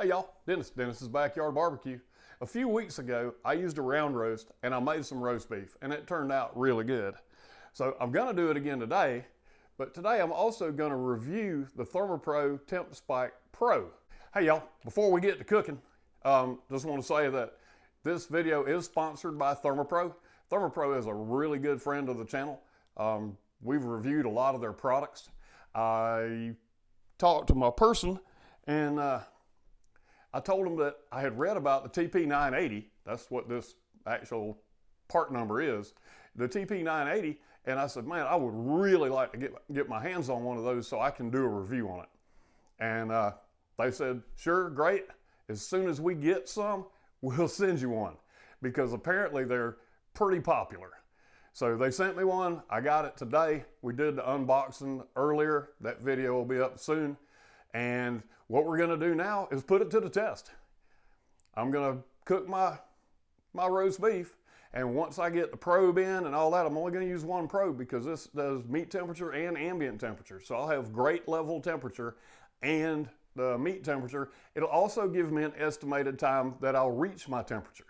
Hey y'all, Dennis's Backyard Barbecue. A few weeks ago, I used a round roast and I made some roast beef and it turned out really good. So I'm gonna do it again today, but today I'm also gonna review the ThermoPro Temp Spike Pro. Hey y'all, before we get to cooking, just wanna say that this video is sponsored by ThermoPro. ThermoPro is a really good friend of the channel. We've reviewed a lot of their products. I talked to my person and I told him that I had read about the TP980. That's what this actual part number is, the TP980. And I said, man, I would really like to get my hands on one of those so I can do a review on it. And they said, sure, great. As soon as we get some, we'll send you one, because apparently they're pretty popular. So they sent me one. I got it today. We did the unboxing earlier. That video will be up soon. And what we're gonna do now is put it to the test. I'm gonna cook my roast beef, and once I get the probe in and all that, I'm only gonna use one probe because this does meat temperature and ambient temperature. So I'll have great level temperature and the meat temperature. It'll also give me an estimated time that I'll reach my temperature.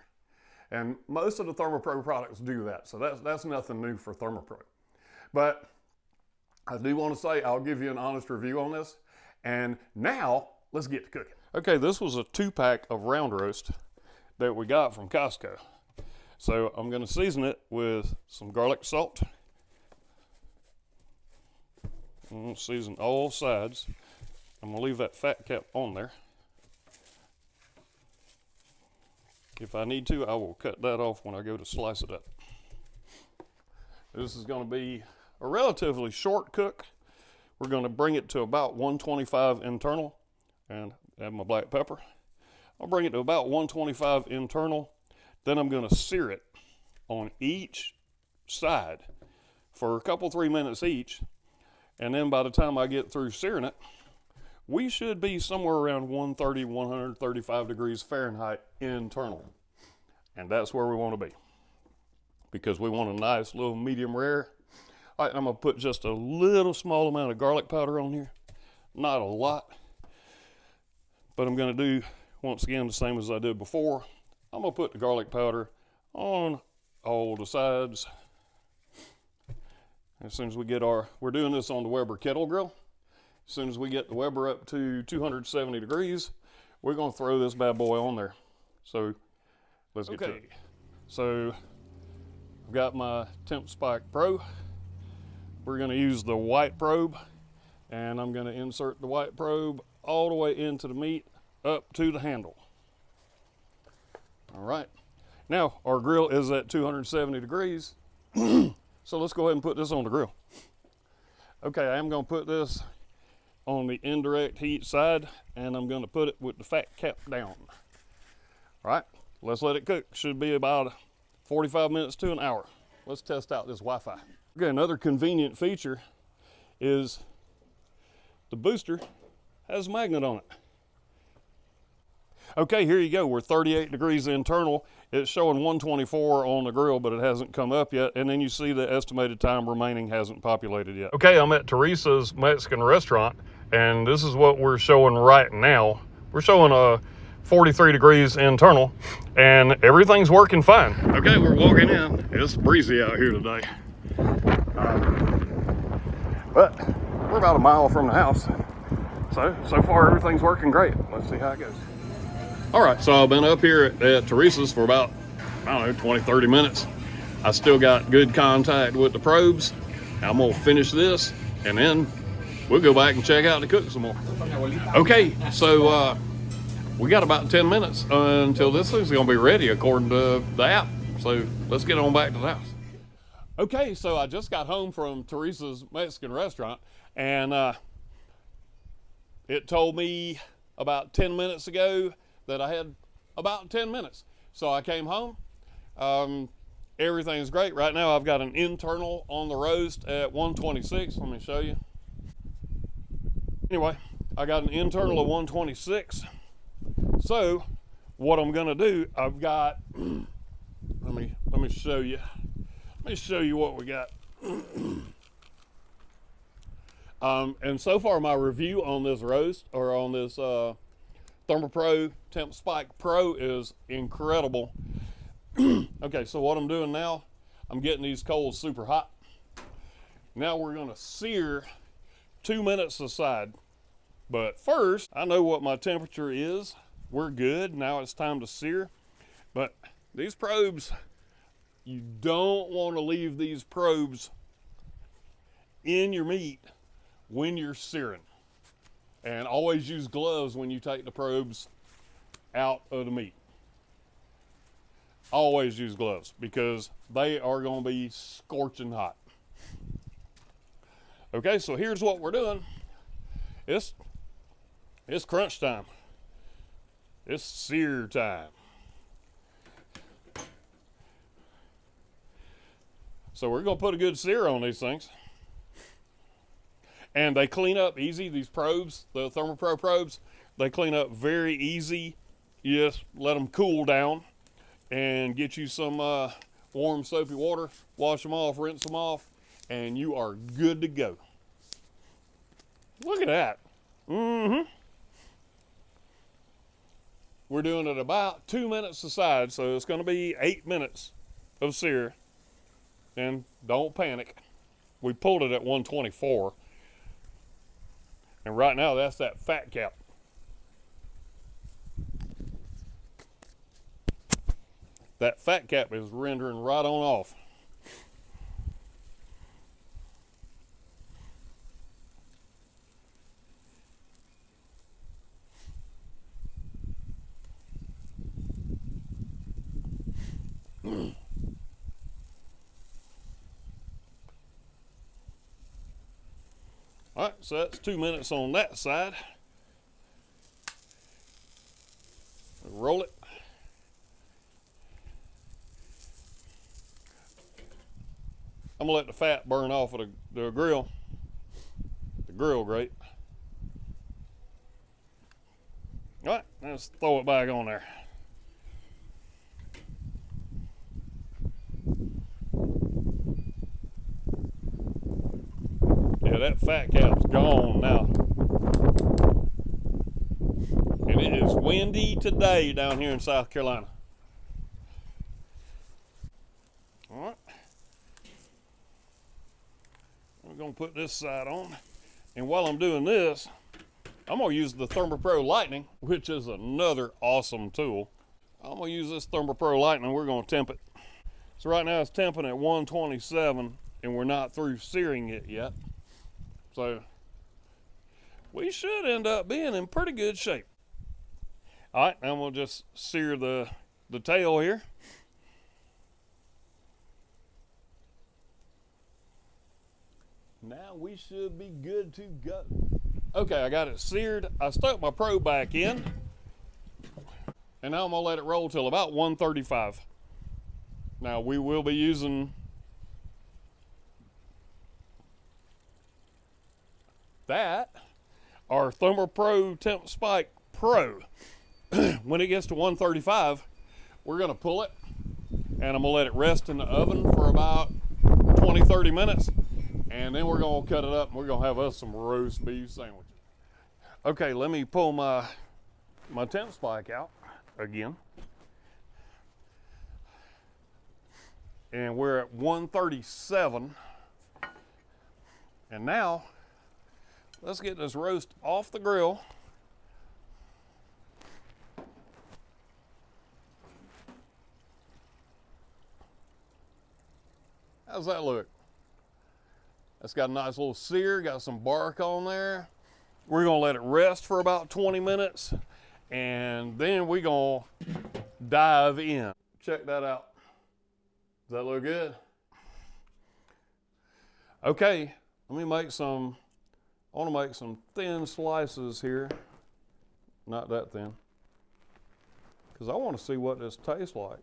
And most of the ThermoPro products do that, so that's nothing new for ThermoPro. But I do want to say I'll give you an honest review on this. And now, let's get to cooking. Okay, this was a 2-pack of round roast that we got from Costco. So I'm gonna season it with some garlic salt. I'm gonna season all sides. I'm gonna leave that fat cap on there. If I need to, I will cut that off when I go to slice it up. This is gonna be a relatively short cook. We're going to bring it to about 125 internal, and add my black pepper. I'll bring it to about 125 internal. Then I'm going to sear it on each side for a couple, 3 minutes each. And then by the time I get through searing it, we should be somewhere around 130, 135 degrees Fahrenheit internal. And that's where we want to be, because we want a nice little medium rare. All right, I'm gonna put just a little small amount of garlic powder on here. Not a lot, but I'm gonna do, once again, the same as I did before. I'm gonna put the garlic powder on all the sides. As soon as we get we're doing this on the Weber kettle grill. As soon as we get the Weber up to 270 degrees, we're gonna throw this bad boy on there. So let's get to it. So I've got my Temp Spike Pro. We're going to use the white probe, and I'm going to insert the white probe all the way into the meat up to the handle. All right, now our grill is at 270 degrees, so let's go ahead and put this on the grill. Okay, I am going to put this on the indirect heat side, and I'm going to put it with the fat cap down. All right, let's let it cook. Should be about 45 minutes to an hour. Let's test out this Wi-Fi. Okay, another convenient feature is the booster has a magnet on it. Okay, here you go. We're 38 degrees internal. It's showing 124 on the grill, but it hasn't come up yet. And then you see the estimated time remaining hasn't populated yet. Okay, I'm at Teresa's Mexican restaurant, and this is what we're showing right now. We're showing 43 degrees internal, and everything's working fine. Okay, we're walking in. It's breezy out here today. But we're about a mile from the house. So far everything's working great. Let's see how it goes. All right, so I've been up here at Teresa's for about, I don't know, 20, 30 minutes. I still got good contact with the probes. I'm gonna finish this, and then we'll go back and check out and cook some more. Okay, so we got about 10 minutes until this thing's gonna be ready according to the app. So let's get on back to the house. Okay, so I just got home from Teresa's Mexican restaurant, and it told me about 10 minutes ago that I had about 10 minutes. So I came home. Everything's great. Right now I've got an internal on the roast at 126. Let me show you. Anyway, I got an internal of 126. So what I'm gonna do, I've got, let me show you. Let me show you what we got. And so far my review on this roast, or on this ThermoPro Temp Spike Pro is incredible. Okay, so what I'm doing now, I'm getting these coals super hot. Now we're gonna sear 2 minutes aside. But first, I know what my temperature is. We're good. Now it's time to sear. But these probes, you don't want to leave these probes in your meat when you're searing. And always use gloves when you take the probes out of the meat. Always use gloves because they are going to be scorching hot. Okay, so here's what we're doing. It's crunch time. It's sear time. So we're going to put a good sear on these things. And they clean up easy. These probes, the ThermoPro probes, they clean up very easy. You just let them cool down and get you some warm soapy water, wash them off, rinse them off, and you are good to go. Look at that. We're doing it about 2 minutes aside, so it's going to be 8 minutes of sear. And don't panic. We pulled it at 124. And right now, that's that fat cap. That fat cap is rendering right on off. All right, so that's 2 minutes on that side. Roll it. I'm gonna let the fat burn off of the grill grate. All right, let's throw it back on there. Yeah, that fat cap's gone now. And it is windy today down here in South Carolina. All right. We're gonna put this side on. And while I'm doing this, I'm gonna use the ThermoPro Lightning, which is another awesome tool. I'm gonna use this ThermoPro Lightning. We're gonna temp it. So right now it's temping at 127 and we're not through searing it yet. So we should end up being in pretty good shape. All right, now we'll just sear the tail here. Now we should be good to go. Okay, I got it seared. I stuck my probe back in. And now I'm gonna let it roll till about 135. Now we will be using that, our ThermoPro Temp Spike Pro. When it gets to 135, we're gonna pull it and I'm gonna let it rest in the oven for about 20-30 minutes, and then we're gonna cut it up and we're gonna have us some roast beef sandwiches. Okay, let me pull my temp spike out again. And we're at 137. And now, let's get this roast off the grill. How's that look? That's got a nice little sear, got some bark on there. We're gonna let it rest for about 20 minutes and then we're gonna dive in. Check that out. Does that look good? Okay, let me make some, I wanna make some thin slices here. Not that thin. Because I wanna see what this tastes like.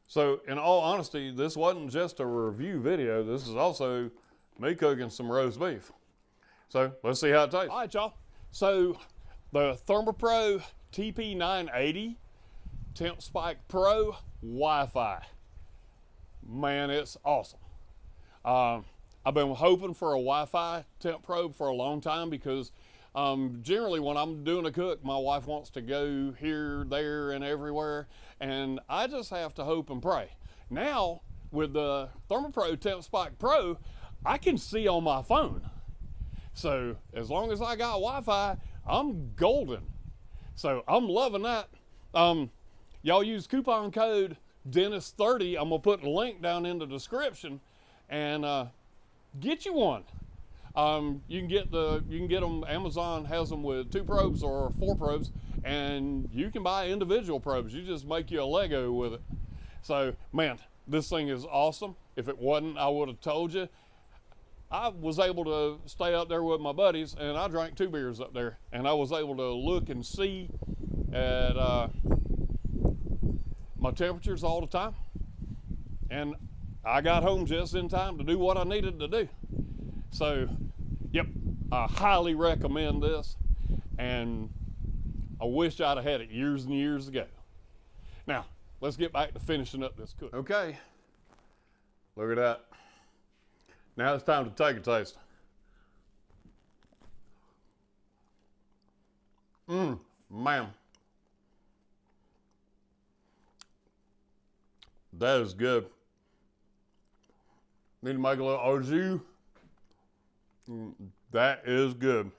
So in all honesty, this wasn't just a review video. This is also me cooking some roast beef. So let's see how it tastes. All right, y'all. So the ThermoPro TP980 Temp Spike Pro Wi-Fi. Man, it's awesome. I've been hoping for a Wi-Fi temp probe for a long time because generally when I'm doing a cook, my wife wants to go here, there, and everywhere, and I just have to hope and pray. Now, with the ThermoPro Temp Spike Pro, I can see on my phone. So as long as I got Wi-Fi, I'm golden. So I'm loving that. Y'all use coupon code Dennis30. I'm gonna put the link down in the description, and get you one. You can get them. Amazon has them with 2 probes or 4 probes, and you can buy individual probes. You just make you a Lego with it. So man, this thing is awesome. If it wasn't, I would have told you. I was able to stay up there with my buddies, and I drank 2 beers up there, and I was able to look and see at my temperatures all the time, and I got home just in time to do what I needed to do. So, yep, I highly recommend this, and I wish I'd have had it years and years ago. Now, let's get back to finishing up this cook. Okay, look at that. Now it's time to take a taste. Man. That is good. Need to make a little au jus. That is good.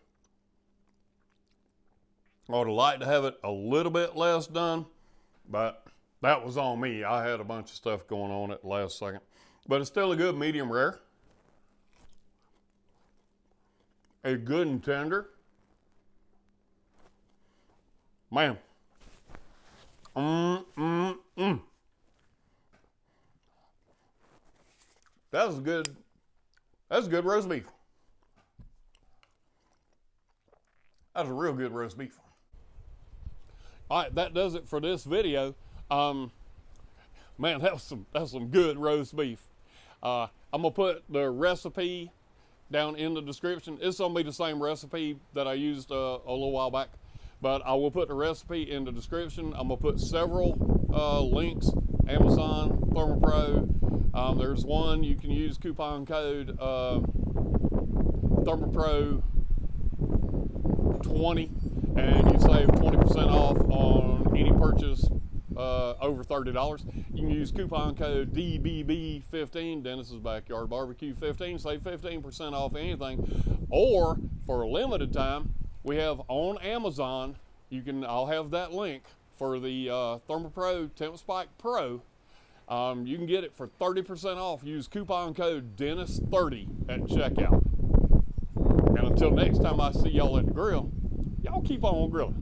I would have liked to have it a little bit less done, but that was on me. I had a bunch of stuff going on at the last second. But it's still a good medium rare. A good and tender. Man. That's good roast beef. That's a real good roast beef. All right, that does it for this video. Man, that's some good roast beef. I'm gonna put the recipe down in the description. It's gonna be the same recipe that I used a little while back, but I will put the recipe in the description. I'm gonna put several links: Amazon, ThermoPro. There's one you can use coupon code ThermoPro 20, and you save 20% off on any purchase over $30. You can use coupon code DBB15, Dennis's Backyard Barbecue 15, save 15% off anything. Or for a limited time, we have on Amazon, I'll have that link for the ThermoPro Temp Spike Pro. You can get it for 30% off. Use coupon code Dennis30 at checkout. And until next time I see y'all at the grill, y'all keep on grilling.